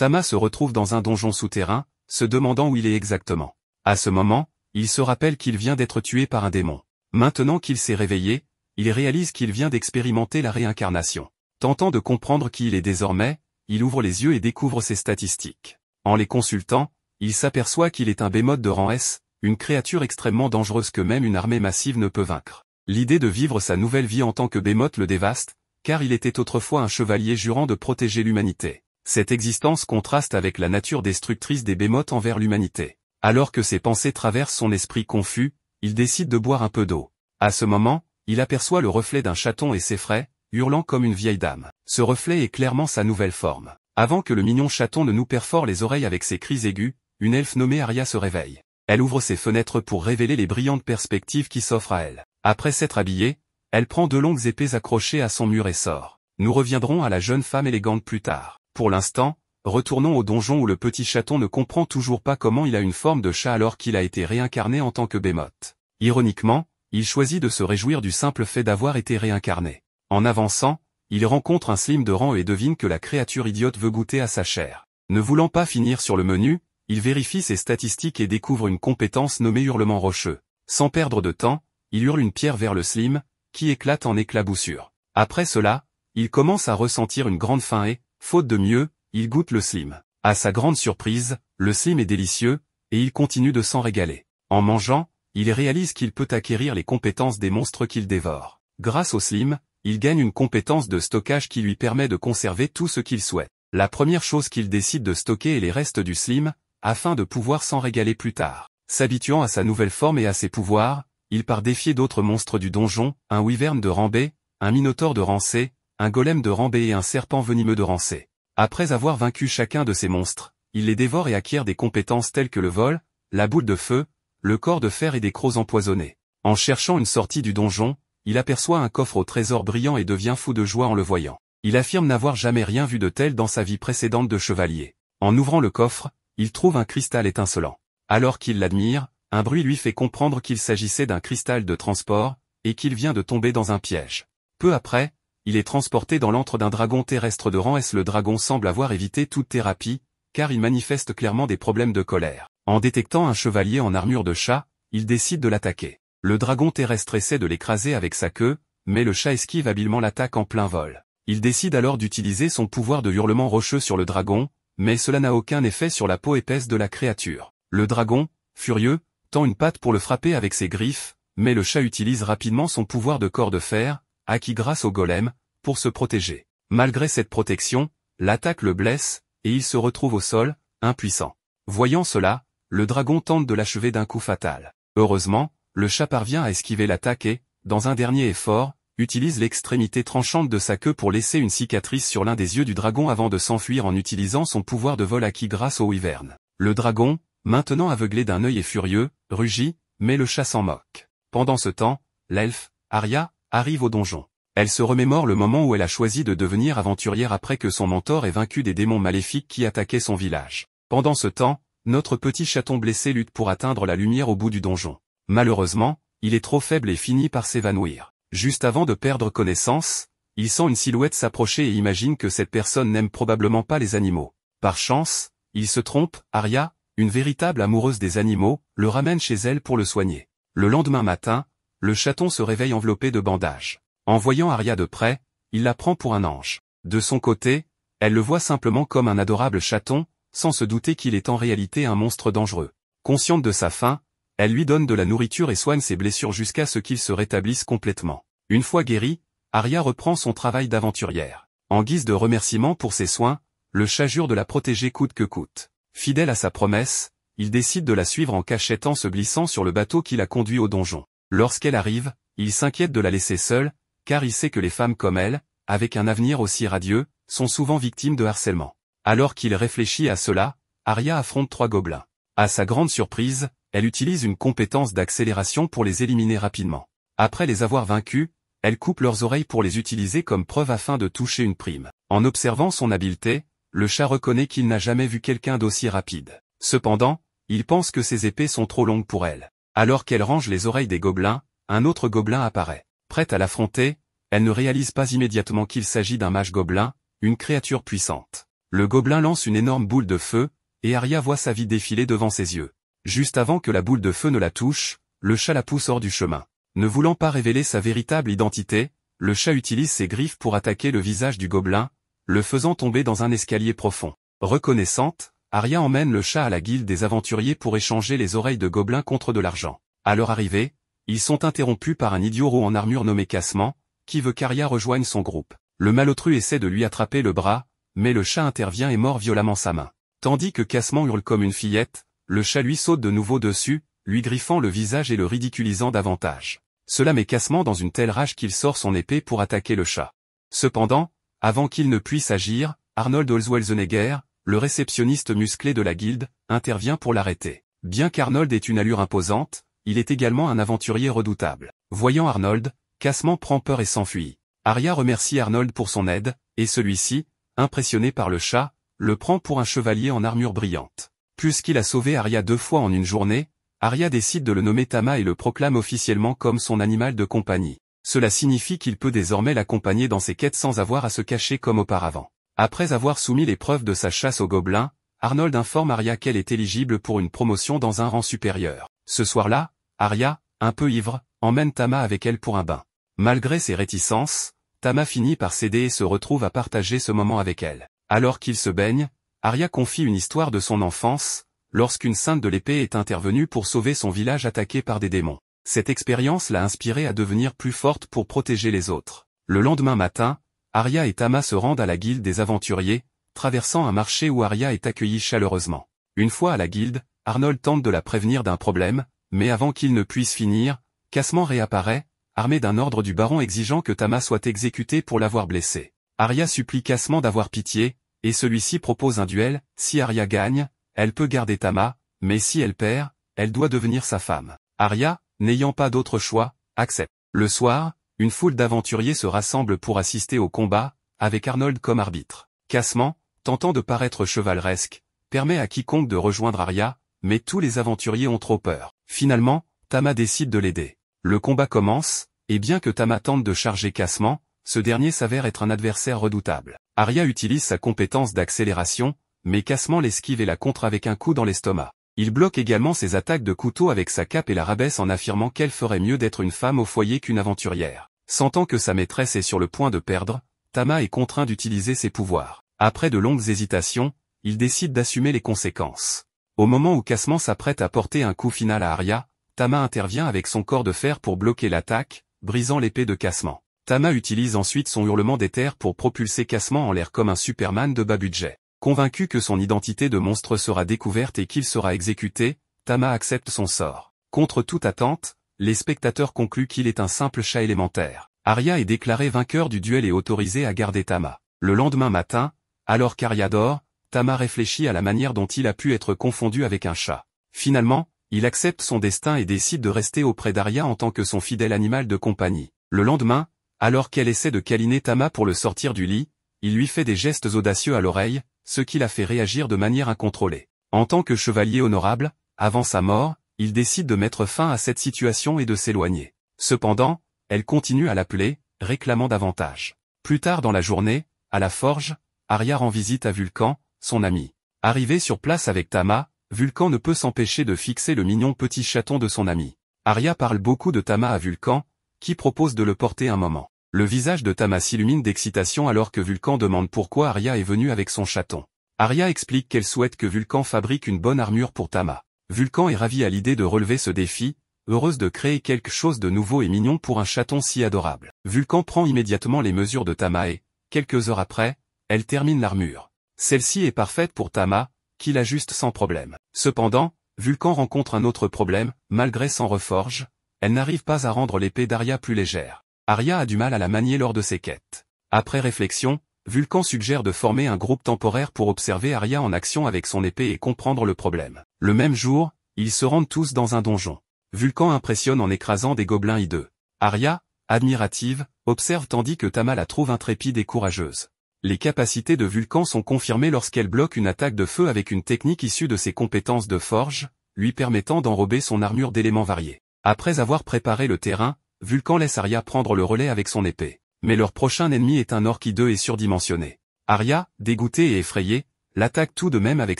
Tama se retrouve dans un donjon souterrain, se demandant où il est exactement. À ce moment, il se rappelle qu'il vient d'être tué par un démon. Maintenant qu'il s'est réveillé, il réalise qu'il vient d'expérimenter la réincarnation. Tentant de comprendre qui il est désormais, il ouvre les yeux et découvre ses statistiques. En les consultant, il s'aperçoit qu'il est un Behemoth de rang S, une créature extrêmement dangereuse que même une armée massive ne peut vaincre. L'idée de vivre sa nouvelle vie en tant que Behemoth le dévaste, car il était autrefois un chevalier jurant de protéger l'humanité. Cette existence contraste avec la nature destructrice des Behemoths envers l'humanité. Alors que ses pensées traversent son esprit confus, il décide de boire un peu d'eau. À ce moment, il aperçoit le reflet d'un chaton et s'effraie, hurlant comme une vieille dame. Ce reflet est clairement sa nouvelle forme. Avant que le mignon chaton ne nous perfore les oreilles avec ses cris aigus, une elfe nommée Arya se réveille. Elle ouvre ses fenêtres pour révéler les brillantes perspectives qui s'offrent à elle. Après s'être habillée, elle prend 2 longues épées accrochées à son mur et sort. Nous reviendrons à la jeune femme élégante plus tard. Pour l'instant, retournons au donjon où le petit chaton ne comprend toujours pas comment il a une forme de chat alors qu'il a été réincarné en tant que Behemoth. Ironiquement, il choisit de se réjouir du simple fait d'avoir été réincarné. En avançant, il rencontre un Slim de rang et devine que la créature idiote veut goûter à sa chair. Ne voulant pas finir sur le menu, il vérifie ses statistiques et découvre une compétence nommée Hurlement Rocheux. Sans perdre de temps, il hurle une pierre vers le Slim, qui éclate en éclaboussures. Après cela, il commence à ressentir une grande faim et, faute de mieux, il goûte le Slim. À sa grande surprise, le Slim est délicieux, et il continue de s'en régaler. En mangeant, il réalise qu'il peut acquérir les compétences des monstres qu'il dévore. Grâce au Slim, il gagne une compétence de stockage qui lui permet de conserver tout ce qu'il souhaite. La première chose qu'il décide de stocker est les restes du Slim, afin de pouvoir s'en régaler plus tard. S'habituant à sa nouvelle forme et à ses pouvoirs, il part défier d'autres monstres du donjon, un wyvern de rang B, un minotaure de rang C, un golem de rang B et un serpent venimeux de rang C. Après avoir vaincu chacun de ces monstres, il les dévore et acquiert des compétences telles que le vol, la boule de feu, le corps de fer et des crocs empoisonnés. En cherchant une sortie du donjon, il aperçoit un coffre au trésor brillant et devient fou de joie en le voyant. Il affirme n'avoir jamais rien vu de tel dans sa vie précédente de chevalier. En ouvrant le coffre, il trouve un cristal étincelant. Alors qu'il l'admire, un bruit lui fait comprendre qu'il s'agissait d'un cristal de transport, et qu'il vient de tomber dans un piège. Peu après, il est transporté dans l'antre d'un dragon terrestre de rang S. Le dragon semble avoir évité toute thérapie, car il manifeste clairement des problèmes de colère. En détectant un chevalier en armure de chat, il décide de l'attaquer. Le dragon terrestre essaie de l'écraser avec sa queue, mais le chat esquive habilement l'attaque en plein vol. Il décide alors d'utiliser son pouvoir de hurlement rocheux sur le dragon, mais cela n'a aucun effet sur la peau épaisse de la créature. Le dragon, furieux, tend une patte pour le frapper avec ses griffes, mais le chat utilise rapidement son pouvoir de corps de fer, acquis grâce au golem, pour se protéger. Malgré cette protection, l'attaque le blesse, et il se retrouve au sol, impuissant. Voyant cela, le dragon tente de l'achever d'un coup fatal. Heureusement, le chat parvient à esquiver l'attaque et, dans un dernier effort, utilise l'extrémité tranchante de sa queue pour laisser une cicatrice sur l'un des yeux du dragon avant de s'enfuir en utilisant son pouvoir de vol acquis grâce au wyvern. Le dragon, maintenant aveuglé d'un œil et furieux, rugit, mais le chat s'en moque. Pendant ce temps, l'elfe, Arya, arrive au donjon. Elle se remémore le moment où elle a choisi de devenir aventurière après que son mentor ait vaincu des démons maléfiques qui attaquaient son village. Pendant ce temps, notre petit chaton blessé lutte pour atteindre la lumière au bout du donjon. Malheureusement, il est trop faible et finit par s'évanouir. Juste avant de perdre connaissance, il sent une silhouette s'approcher et imagine que cette personne n'aime probablement pas les animaux. Par chance, il se trompe, Arya, une véritable amoureuse des animaux, le ramène chez elle pour le soigner. Le lendemain matin, le chaton se réveille enveloppé de bandages. En voyant Arya de près, il la prend pour un ange. De son côté, elle le voit simplement comme un adorable chaton, sans se douter qu'il est en réalité un monstre dangereux. Consciente de sa faim, elle lui donne de la nourriture et soigne ses blessures jusqu'à ce qu'il se rétablisse complètement. Une fois guéri, Arya reprend son travail d'aventurière. En guise de remerciement pour ses soins, le chat jure de la protéger coûte que coûte. Fidèle à sa promesse, il décide de la suivre en cachette en se glissant sur le bateau qui la conduit au donjon. Lorsqu'elle arrive, il s'inquiète de la laisser seule, car il sait que les femmes comme elle, avec un avenir aussi radieux, sont souvent victimes de harcèlement. Alors qu'il réfléchit à cela, Arya affronte 3 gobelins. À sa grande surprise, elle utilise une compétence d'accélération pour les éliminer rapidement. Après les avoir vaincus, elle coupe leurs oreilles pour les utiliser comme preuve afin de toucher une prime. En observant son habileté, le chat reconnaît qu'il n'a jamais vu quelqu'un d'aussi rapide. Cependant, il pense que ses épées sont trop longues pour elle. Alors qu'elle range les oreilles des gobelins, un autre gobelin apparaît. Prête à l'affronter, elle ne réalise pas immédiatement qu'il s'agit d'un mage gobelin, une créature puissante. Le gobelin lance une énorme boule de feu, et Arya voit sa vie défiler devant ses yeux. Juste avant que la boule de feu ne la touche, le chat la pousse hors du chemin. Ne voulant pas révéler sa véritable identité, le chat utilise ses griffes pour attaquer le visage du gobelin, le faisant tomber dans un escalier profond. Reconnaissante, Arya emmène le chat à la guilde des aventuriers pour échanger les oreilles de gobelins contre de l'argent. À leur arrivée, ils sont interrompus par un idiot en armure nommé Cassement, qui veut qu'Arya rejoigne son groupe. Le malotru essaie de lui attraper le bras, mais le chat intervient et mord violemment sa main. Tandis que Cassement hurle comme une fillette, le chat lui saute de nouveau dessus, lui griffant le visage et le ridiculisant davantage. Cela met Cassement dans une telle rage qu'il sort son épée pour attaquer le chat. Cependant, avant qu'il ne puisse agir, Arnold Holzwelzenegger, le réceptionniste musclé de la guilde, intervient pour l'arrêter. Bien qu'Arnold ait une allure imposante, il est également un aventurier redoutable. Voyant Arnold, Cassement prend peur et s'enfuit. Arya remercie Arnold pour son aide, et celui-ci, impressionné par le chat, le prend pour un chevalier en armure brillante. Puisqu'il a sauvé Arya 2 fois en une journée, Arya décide de le nommer Tama et le proclame officiellement comme son animal de compagnie. Cela signifie qu'il peut désormais l'accompagner dans ses quêtes sans avoir à se cacher comme auparavant. Après avoir soumis les preuves de sa chasse aux gobelins, Arnold informe Arya qu'elle est éligible pour une promotion dans un rang supérieur. Ce soir-là, Arya, un peu ivre, emmène Tama avec elle pour un bain. Malgré ses réticences, Tama finit par céder et se retrouve à partager ce moment avec elle. Alors qu'ils se baignent, Arya confie une histoire de son enfance, lorsqu'une sainte de l'épée est intervenue pour sauver son village attaqué par des démons. Cette expérience l'a inspirée à devenir plus forte pour protéger les autres. Le lendemain matin, Arya et Tama se rendent à la guilde des aventuriers, traversant un marché où Arya est accueillie chaleureusement. Une fois à la guilde, Arnold tente de la prévenir d'un problème, mais avant qu'il ne puisse finir, Cassement réapparaît, armé d'un ordre du baron exigeant que Tama soit exécutée pour l'avoir blessé. Arya supplie Cassement d'avoir pitié, et celui-ci propose un duel. Si Arya gagne, elle peut garder Tama, mais si elle perd, elle doit devenir sa femme. Arya, n'ayant pas d'autre choix, accepte. Le soir, une foule d'aventuriers se rassemble pour assister au combat, avec Arnold comme arbitre. Cassement, tentant de paraître chevaleresque, permet à quiconque de rejoindre Arya, mais tous les aventuriers ont trop peur. Finalement, Tama décide de l'aider. Le combat commence, et bien que Tama tente de charger Cassement, ce dernier s'avère être un adversaire redoutable. Arya utilise sa compétence d'accélération, mais Cassement l'esquive et la contre avec un coup dans l'estomac. Il bloque également ses attaques de couteau avec sa cape et la rabaisse en affirmant qu'elle ferait mieux d'être une femme au foyer qu'une aventurière. Sentant que sa maîtresse est sur le point de perdre, Tama est contraint d'utiliser ses pouvoirs. Après de longues hésitations, il décide d'assumer les conséquences. Au moment où Cassement s'apprête à porter un coup final à Arya, Tama intervient avec son corps de fer pour bloquer l'attaque, brisant l'épée de Cassement. Tama utilise ensuite son hurlement d'éther pour propulser Cassement en l'air comme un Superman de bas budget. Convaincu que son identité de monstre sera découverte et qu'il sera exécuté, Tama accepte son sort. Contre toute attente, les spectateurs concluent qu'il est un simple chat élémentaire. Arya est déclaré vainqueur du duel et autorisé à garder Tama. Le lendemain matin, alors qu'Arya dort, Tama réfléchit à la manière dont il a pu être confondu avec un chat. Finalement, il accepte son destin et décide de rester auprès d'Arya en tant que son fidèle animal de compagnie. Le lendemain, alors qu'elle essaie de câliner Tama pour le sortir du lit, il lui fait des gestes audacieux à l'oreille, ce qui la fait réagir de manière incontrôlée. En tant que chevalier honorable, avant sa mort, il décide de mettre fin à cette situation et de s'éloigner. Cependant, elle continue à l'appeler, réclamant davantage. Plus tard dans la journée, à la forge, Arya rend visite à Vulcan, son ami. Arrivé sur place avec Tama, Vulcan ne peut s'empêcher de fixer le mignon petit chaton de son ami. Arya parle beaucoup de Tama à Vulcan, qui propose de le porter un moment. Le visage de Tama s'illumine d'excitation alors que Vulcan demande pourquoi Arya est venue avec son chaton. Arya explique qu'elle souhaite que Vulcan fabrique une bonne armure pour Tama. Vulcan est ravi à l'idée de relever ce défi, heureuse de créer quelque chose de nouveau et mignon pour un chaton si adorable. Vulcan prend immédiatement les mesures de Tama et, quelques heures après, elle termine l'armure. Celle-ci est parfaite pour Tama, qui l'ajuste sans problème. Cependant, Vulcan rencontre un autre problème, malgré son reforge, elle n'arrive pas à rendre l'épée d'Arya plus légère. Arya a du mal à la manier lors de ses quêtes. Après réflexion, Vulcan suggère de former un groupe temporaire pour observer Arya en action avec son épée et comprendre le problème. Le même jour, ils se rendent tous dans un donjon. Vulcan impressionne en écrasant des gobelins hideux. Arya, admirative, observe tandis que Tama la trouve intrépide et courageuse. Les capacités de Vulcan sont confirmées lorsqu'elle bloque une attaque de feu avec une technique issue de ses compétences de forge, lui permettant d'enrober son armure d'éléments variés. Après avoir préparé le terrain, Vulcan laisse Arya prendre le relais avec son épée. Mais leur prochain ennemi est un orc hideux et surdimensionné. Arya, dégoûtée et effrayée, l'attaque tout de même avec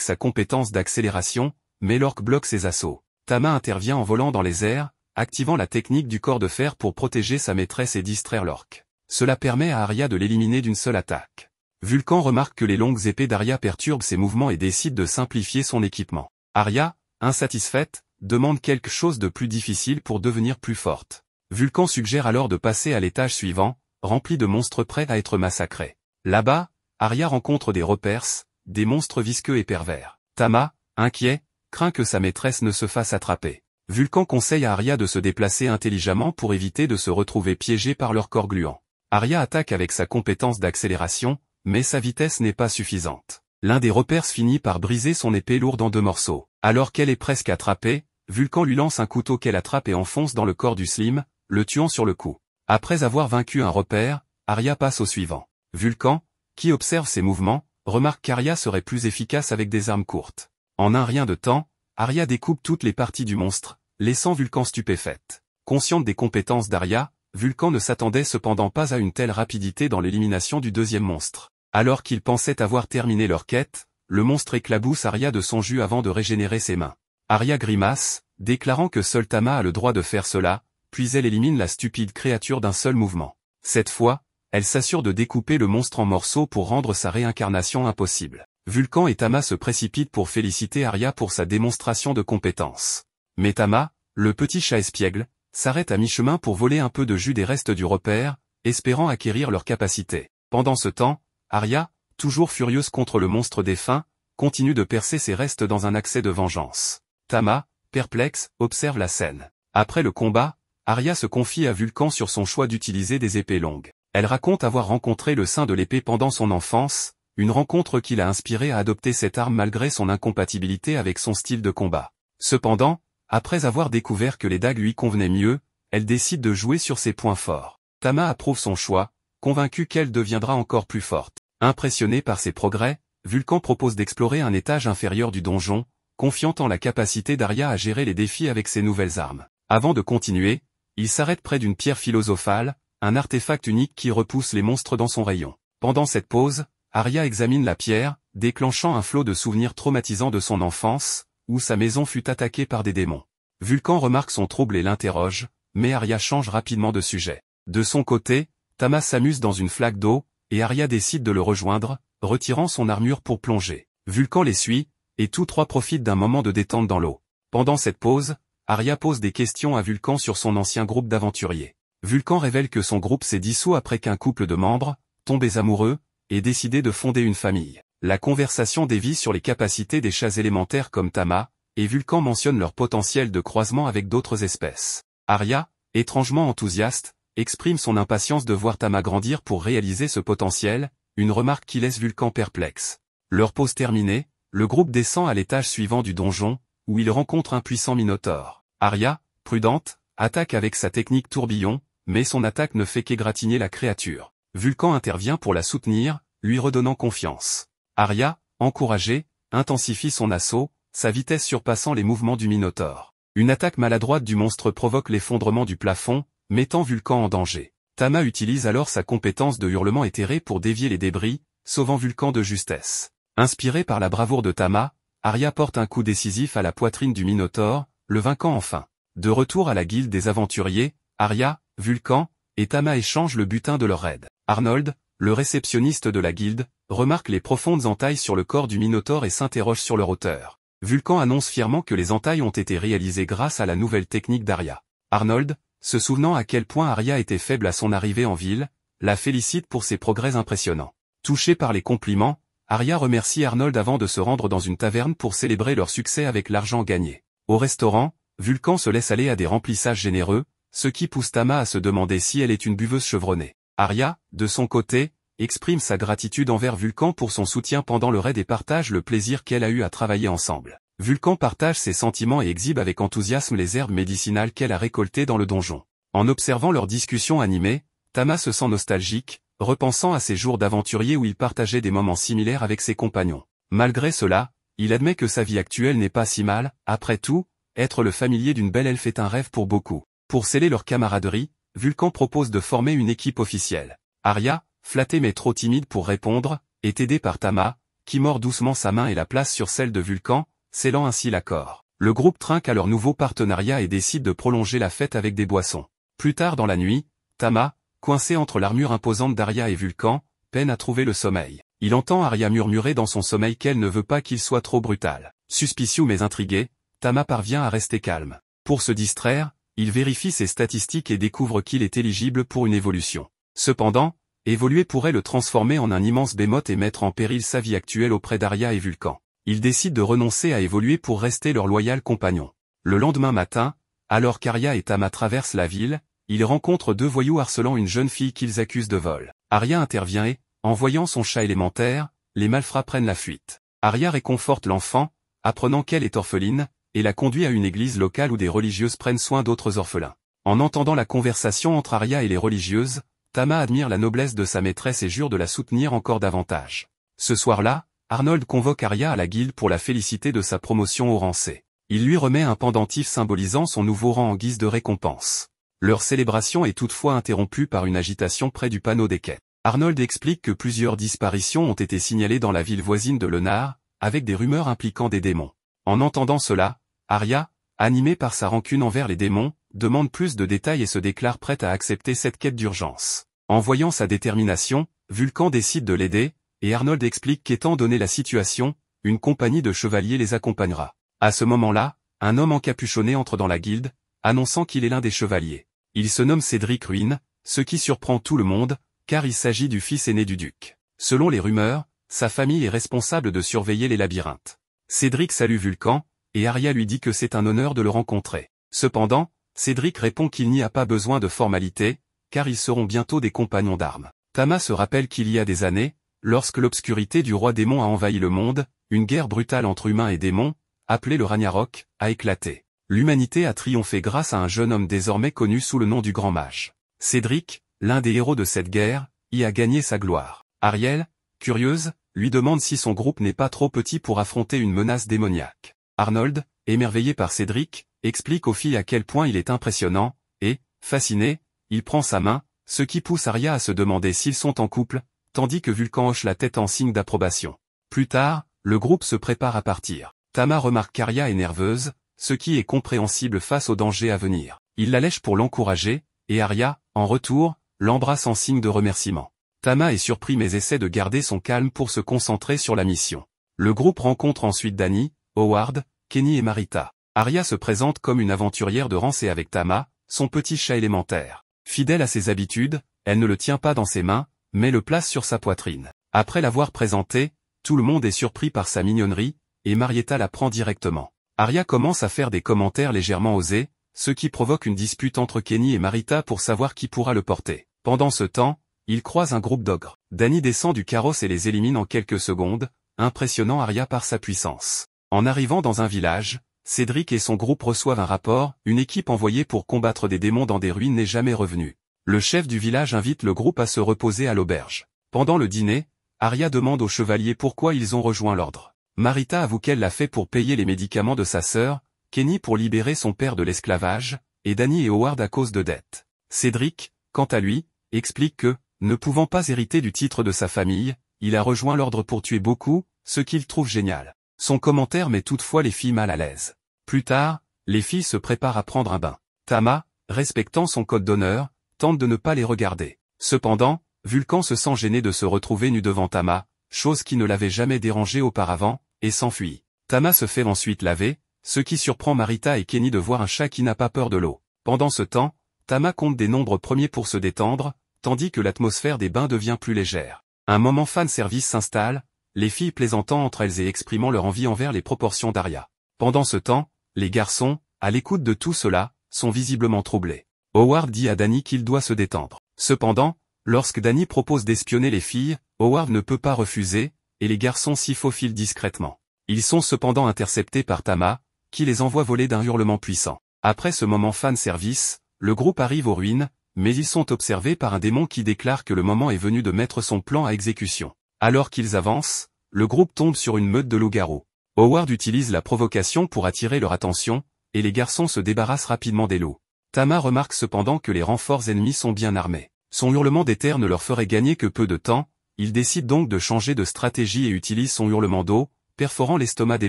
sa compétence d'accélération, mais l'orque bloque ses assauts. Tama intervient en volant dans les airs, activant la technique du corps de fer pour protéger sa maîtresse et distraire l'orque. Cela permet à Arya de l'éliminer d'une seule attaque. Vulcan remarque que les longues épées d'Arya perturbent ses mouvements et décide de simplifier son équipement. Arya, insatisfaite, demande quelque chose de plus difficile pour devenir plus forte. Vulcan suggère alors de passer à l'étage suivant, rempli de monstres prêts à être massacrés. Là-bas, Arya rencontre des repers, des monstres visqueux et pervers. Tama, inquiet, craint que sa maîtresse ne se fasse attraper. Vulcan conseille à Arya de se déplacer intelligemment pour éviter de se retrouver piégée par leur corps gluant. Arya attaque avec sa compétence d'accélération, mais sa vitesse n'est pas suffisante. L'un des repers finit par briser son épée lourde en 2 morceaux. Alors qu'elle est presque attrapée, Vulcan lui lance un couteau qu'elle attrape et enfonce dans le corps du Slim, le tuant sur le coup. Après avoir vaincu un repère, Arya passe au suivant. Vulcan, qui observe ses mouvements, remarque qu'Arya serait plus efficace avec des armes courtes. En un rien de temps, Arya découpe toutes les parties du monstre, laissant Vulcan stupéfaite. Consciente des compétences d'Arya, Vulcan ne s'attendait cependant pas à une telle rapidité dans l'élimination du deuxième monstre. Alors qu'ils pensaient avoir terminé leur quête, le monstre éclabousse Arya de son jus avant de régénérer ses mains. Arya grimace, déclarant que seul Tama a le droit de faire cela, puis elle élimine la stupide créature d'un seul mouvement. Cette fois, elle s'assure de découper le monstre en morceaux pour rendre sa réincarnation impossible. Vulcan et Tama se précipitent pour féliciter Arya pour sa démonstration de compétence. Mais Tama, le petit chat espiègle, s'arrête à mi-chemin pour voler un peu de jus des restes du repère, espérant acquérir leur capacité. Pendant ce temps, Arya, toujours furieuse contre le monstre défunt, continue de percer ses restes dans un accès de vengeance. Tama, perplexe, observe la scène. Après le combat, Arya se confie à Vulcan sur son choix d'utiliser des épées longues. Elle raconte avoir rencontré le saint de l'épée pendant son enfance, une rencontre qui l'a inspirée à adopter cette arme malgré son incompatibilité avec son style de combat. Cependant, après avoir découvert que les dagues lui convenaient mieux, elle décide de jouer sur ses points forts. Tama approuve son choix, convaincue qu'elle deviendra encore plus forte. Impressionné par ses progrès, Vulcan propose d'explorer un étage inférieur du donjon, confiant en la capacité d'Arya à gérer les défis avec ses nouvelles armes. Avant de continuer, il s'arrête près d'une pierre philosophale, un artefact unique qui repousse les monstres dans son rayon. Pendant cette pause, Arya examine la pierre, déclenchant un flot de souvenirs traumatisants de son enfance, où sa maison fut attaquée par des démons. Vulcan remarque son trouble et l'interroge, mais Arya change rapidement de sujet. De son côté, Tama s'amuse dans une flaque d'eau, et Arya décide de le rejoindre, retirant son armure pour plonger. Vulcan les suit, et tous trois profitent d'un moment de détente dans l'eau. Pendant cette pause, Arya pose des questions à Vulcan sur son ancien groupe d'aventuriers. Vulcan révèle que son groupe s'est dissous après qu'un couple de membres, tombés amoureux, ait décidé de fonder une famille. La conversation dévie sur les capacités des chats élémentaires comme Tama, et Vulcan mentionne leur potentiel de croisement avec d'autres espèces. Arya, étrangement enthousiaste, exprime son impatience de voir Tama grandir pour réaliser ce potentiel, une remarque qui laisse Vulcan perplexe. Leur pause terminée, le groupe descend à l'étage suivant du donjon, où il rencontre un puissant minotaure. Arya, prudente, attaque avec sa technique tourbillon, mais son attaque ne fait qu'égratigner la créature. Vulcan intervient pour la soutenir, lui redonnant confiance. Arya, encouragée, intensifie son assaut, sa vitesse surpassant les mouvements du minotaure. Une attaque maladroite du monstre provoque l'effondrement du plafond, mettant Vulcan en danger. Tama utilise alors sa compétence de hurlement éthéré pour dévier les débris, sauvant Vulcan de justesse. Inspiré par la bravoure de Tama, Arya porte un coup décisif à la poitrine du minotaure, le vainquant enfin. De retour à la guilde des aventuriers, Arya, Vulcan, et Tama échangent le butin de leur raid. Arnold, le réceptionniste de la guilde, remarque les profondes entailles sur le corps du minotaure et s'interroge sur leur hauteur. Vulcan annonce fièrement que les entailles ont été réalisées grâce à la nouvelle technique d'Arya. Arnold, se souvenant à quel point Arya était faible à son arrivée en ville, la félicite pour ses progrès impressionnants. Touché par les compliments, Arya remercie Arnold avant de se rendre dans une taverne pour célébrer leur succès avec l'argent gagné. Au restaurant, Vulcan se laisse aller à des remplissages généreux, ce qui pousse Tama à se demander si elle est une buveuse chevronnée. Arya, de son côté, exprime sa gratitude envers Vulcan pour son soutien pendant le raid et partage le plaisir qu'elle a eu à travailler ensemble. Vulcan partage ses sentiments et exhibe avec enthousiasme les herbes médicinales qu'elle a récoltées dans le donjon. En observant leur discussion animée, Tama se sent nostalgique, repensant à ses jours d'aventurier où il partageait des moments similaires avec ses compagnons. Malgré cela, il admet que sa vie actuelle n'est pas si mal. Après tout, être le familier d'une belle elfe est un rêve pour beaucoup. Pour sceller leur camaraderie, Vulcan propose de former une équipe officielle. Arya, flattée mais trop timide pour répondre, est aidé par Tama, qui mord doucement sa main et la place sur celle de Vulcan, scellant ainsi l'accord. Le groupe trinque à leur nouveau partenariat et décide de prolonger la fête avec des boissons. Plus tard dans la nuit, Tama, coincé entre l'armure imposante d'Arya et Vulcan, peine à trouver le sommeil. Il entend Arya murmurer dans son sommeil qu'elle ne veut pas qu'il soit trop brutal. Suspicieux mais intrigué, Tama parvient à rester calme. Pour se distraire, il vérifie ses statistiques et découvre qu'il est éligible pour une évolution. Cependant, évoluer pourrait le transformer en un immense bémote et mettre en péril sa vie actuelle auprès d'Arya et Vulcan. Il décide de renoncer à évoluer pour rester leur loyal compagnon. Le lendemain matin, alors qu'Arya et Tama traversent la ville, ils rencontrent deux voyous harcelant une jeune fille qu'ils accusent de vol. Arya intervient et, en voyant son chat élémentaire, les malfrats prennent la fuite. Arya réconforte l'enfant, apprenant qu'elle est orpheline, et la conduit à une église locale où des religieuses prennent soin d'autres orphelins. En entendant la conversation entre Arya et les religieuses, Tama admire la noblesse de sa maîtresse et jure de la soutenir encore davantage. Ce soir-là, Arnold convoque Arya à la guilde pour la féliciter de sa promotion au rang C. Il lui remet un pendentif symbolisant son nouveau rang en guise de récompense. Leur célébration est toutefois interrompue par une agitation près du panneau des quêtes. Arnold explique que plusieurs disparitions ont été signalées dans la ville voisine de Lenar, avec des rumeurs impliquant des démons. En entendant cela, Arya, animée par sa rancune envers les démons, demande plus de détails et se déclare prête à accepter cette quête d'urgence. En voyant sa détermination, Vulcan décide de l'aider, et Arnold explique qu'étant donné la situation, une compagnie de chevaliers les accompagnera. À ce moment-là, un homme encapuchonné entre dans la guilde, annonçant qu'il est l'un des chevaliers. Il se nomme Cédric Ruin, ce qui surprend tout le monde, car il s'agit du fils aîné du duc. Selon les rumeurs, sa famille est responsable de surveiller les labyrinthes. Cédric salue Vulcan, et Arya lui dit que c'est un honneur de le rencontrer. Cependant, Cédric répond qu'il n'y a pas besoin de formalité, car ils seront bientôt des compagnons d'armes. Tama se rappelle qu'il y a des années, lorsque l'obscurité du roi démon a envahi le monde, une guerre brutale entre humains et démons, appelée le Ragnarok, a éclaté. L'humanité a triomphé grâce à un jeune homme désormais connu sous le nom du Grand Mage. Cédric, l'un des héros de cette guerre, y a gagné sa gloire. Ariel, curieuse, lui demande si son groupe n'est pas trop petit pour affronter une menace démoniaque. Arnold, émerveillé par Cédric, explique aux filles à quel point il est impressionnant, et, fasciné, il prend sa main, ce qui pousse Arya à se demander s'ils sont en couple, tandis que Vulcan hoche la tête en signe d'approbation. Plus tard, le groupe se prépare à partir. Tama remarque qu'Arya est nerveuse, ce qui est compréhensible face au danger à venir. Il la lèche pour l'encourager, et Arya, en retour, l'embrasse en signe de remerciement. Tama est surpris mais essaie de garder son calme pour se concentrer sur la mission. Le groupe rencontre ensuite Dany, Howard, Kenny et Marita. Arya se présente comme une aventurière de rang C avec Tama, son petit chat élémentaire. Fidèle à ses habitudes, elle ne le tient pas dans ses mains, mais le place sur sa poitrine. Après l'avoir présenté, tout le monde est surpris par sa mignonnerie, et Marietta la prend directement. Arya commence à faire des commentaires légèrement osés, ce qui provoque une dispute entre Kenny et Marita pour savoir qui pourra le porter. Pendant ce temps, ils croisent un groupe d'ogres. Dany descend du carrosse et les élimine en quelques secondes, impressionnant Arya par sa puissance. En arrivant dans un village, Cédric et son groupe reçoivent un rapport, une équipe envoyée pour combattre des démons dans des ruines n'est jamais revenue. Le chef du village invite le groupe à se reposer à l'auberge. Pendant le dîner, Arya demande aux chevaliers pourquoi ils ont rejoint l'ordre. Marita avoue qu'elle l'a fait pour payer les médicaments de sa sœur, Kenny pour libérer son père de l'esclavage, et Dany et Howard à cause de dettes. Cédric, quant à lui, explique que, ne pouvant pas hériter du titre de sa famille, il a rejoint l'ordre pour tuer beaucoup, ce qu'il trouve génial. Son commentaire met toutefois les filles mal à l'aise. Plus tard, les filles se préparent à prendre un bain. Tama, respectant son code d'honneur, tente de ne pas les regarder. Cependant, Vulcan se sent gêné de se retrouver nu devant Tama, chose qui ne l'avait jamais dérangé auparavant, et s'enfuit. Tama se fait ensuite laver, ce qui surprend Marita et Kenny de voir un chat qui n'a pas peur de l'eau. Pendant ce temps, Tama compte des nombres premiers pour se détendre, tandis que l'atmosphère des bains devient plus légère. Un moment fan service s'installe, les filles plaisantant entre elles et exprimant leur envie envers les proportions d'Arya. Pendant ce temps, les garçons, à l'écoute de tout cela, sont visiblement troublés. Howard dit à Dany qu'il doit se détendre. Cependant, lorsque Dany propose d'espionner les filles, Howard ne peut pas refuser, et les garçons s'y faufilent discrètement. Ils sont cependant interceptés par Tama, qui les envoie voler d'un hurlement puissant. Après ce moment fan service, le groupe arrive aux ruines, mais ils sont observés par un démon qui déclare que le moment est venu de mettre son plan à exécution. Alors qu'ils avancent, le groupe tombe sur une meute de loups-garous. Howard utilise la provocation pour attirer leur attention, et les garçons se débarrassent rapidement des loups. Tama remarque cependant que les renforts ennemis sont bien armés. Son hurlement d'éther ne leur ferait gagner que peu de temps, il décide donc de changer de stratégie et utilise son hurlement d'eau, perforant l'estomac des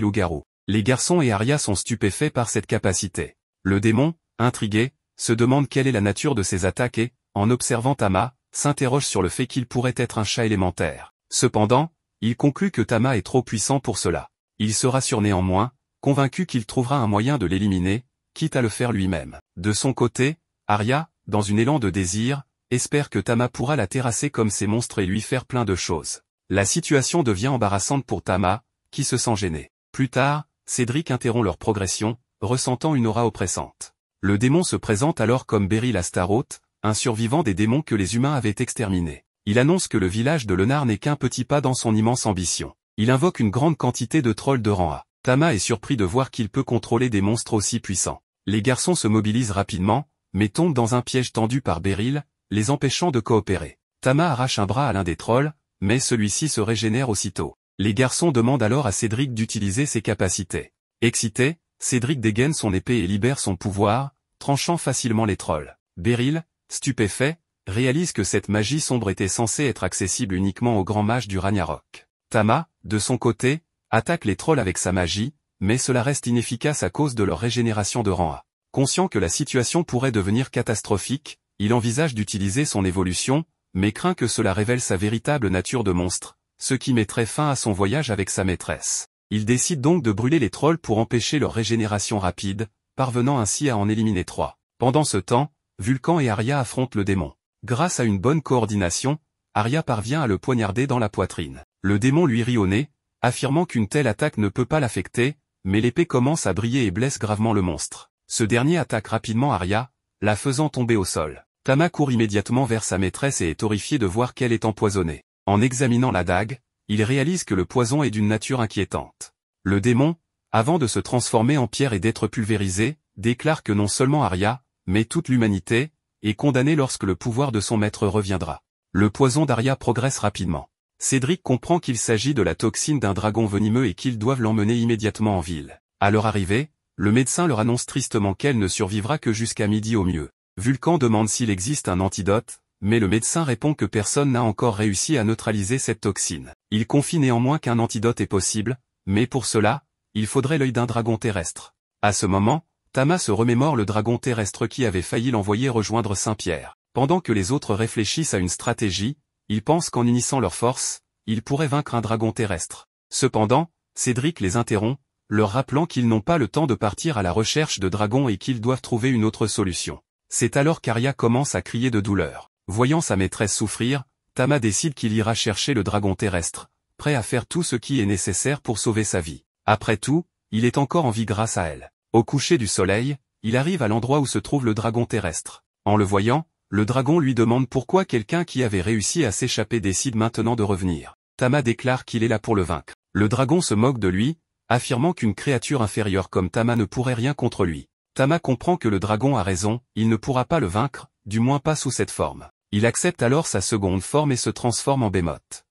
loups-garous. Les garçons et Arya sont stupéfaits par cette capacité. Le démon, intrigué, se demande quelle est la nature de ses attaques et, en observant Tama, s'interroge sur le fait qu'il pourrait être un chat élémentaire. Cependant, il conclut que Tama est trop puissant pour cela. Il se rassure néanmoins, convaincu qu'il trouvera un moyen de l'éliminer, quitte à le faire lui-même. De son côté, Arya, dans une élan de désir, espère que Tama pourra la terrasser comme ces monstres et lui faire plein de choses. La situation devient embarrassante pour Tama, qui se sent gêné. Plus tard, Cédric interrompt leur progression, ressentant une aura oppressante. Le démon se présente alors comme Beryl Astaroth, un survivant des démons que les humains avaient exterminés. Il annonce que le village de Lennar n'est qu'un petit pas dans son immense ambition. Il invoque une grande quantité de trolls de rang A. Tama est surpris de voir qu'il peut contrôler des monstres aussi puissants. Les garçons se mobilisent rapidement, mais tombent dans un piège tendu par Beryl, les empêchant de coopérer. Tama arrache un bras à l'un des trolls, mais celui-ci se régénère aussitôt. Les garçons demandent alors à Cédric d'utiliser ses capacités. Excité, Cédric dégaine son épée et libère son pouvoir, tranchant facilement les trolls. Beryl, stupéfait, réalise que cette magie sombre était censée être accessible uniquement aux grands mages du Ragnarok. Tama, de son côté, attaque les trolls avec sa magie, mais cela reste inefficace à cause de leur régénération de rang A. Conscient que la situation pourrait devenir catastrophique, il envisage d'utiliser son évolution, mais craint que cela révèle sa véritable nature de monstre, ce qui mettrait fin à son voyage avec sa maîtresse. Il décide donc de brûler les trolls pour empêcher leur régénération rapide, parvenant ainsi à en éliminer 3. Pendant ce temps, Vulcan et Arya affrontent le démon. Grâce à une bonne coordination, Arya parvient à le poignarder dans la poitrine. Le démon lui rit au nez, affirmant qu'une telle attaque ne peut pas l'affecter, mais l'épée commence à briller et blesse gravement le monstre. Ce dernier attaque rapidement Arya, la faisant tomber au sol. Tama court immédiatement vers sa maîtresse et est horrifié de voir qu'elle est empoisonnée. En examinant la dague, il réalise que le poison est d'une nature inquiétante. Le démon, avant de se transformer en pierre et d'être pulvérisé, déclare que non seulement Arya, mais toute l'humanité, est condamnée lorsque le pouvoir de son maître reviendra. Le poison d'Arya progresse rapidement. Cédric comprend qu'il s'agit de la toxine d'un dragon venimeux et qu'ils doivent l'emmener immédiatement en ville. À leur arrivée, le médecin leur annonce tristement qu'elle ne survivra que jusqu'à midi au mieux. Vulcan demande s'il existe un antidote, mais le médecin répond que personne n'a encore réussi à neutraliser cette toxine. Il confie néanmoins qu'un antidote est possible, mais pour cela, il faudrait l'œil d'un dragon terrestre. À ce moment, Tama se remémore le dragon terrestre qui avait failli l'envoyer rejoindre Saint-Pierre. Pendant que les autres réfléchissent à une stratégie, ils pensent qu'en unissant leurs forces, ils pourraient vaincre un dragon terrestre. Cependant, Cédric les interrompt, leur rappelant qu'ils n'ont pas le temps de partir à la recherche de dragons et qu'ils doivent trouver une autre solution. C'est alors qu'Arya commence à crier de douleur. Voyant sa maîtresse souffrir, Tama décide qu'il ira chercher le dragon terrestre, prêt à faire tout ce qui est nécessaire pour sauver sa vie. Après tout, il est encore en vie grâce à elle. Au coucher du soleil, il arrive à l'endroit où se trouve le dragon terrestre. En le voyant, le dragon lui demande pourquoi quelqu'un qui avait réussi à s'échapper décide maintenant de revenir. Tama déclare qu'il est là pour le vaincre. Le dragon se moque de lui, affirmant qu'une créature inférieure comme Tama ne pourrait rien contre lui. Tama comprend que le dragon a raison, il ne pourra pas le vaincre, du moins pas sous cette forme. Il accepte alors sa seconde forme et se transforme en Behemoth.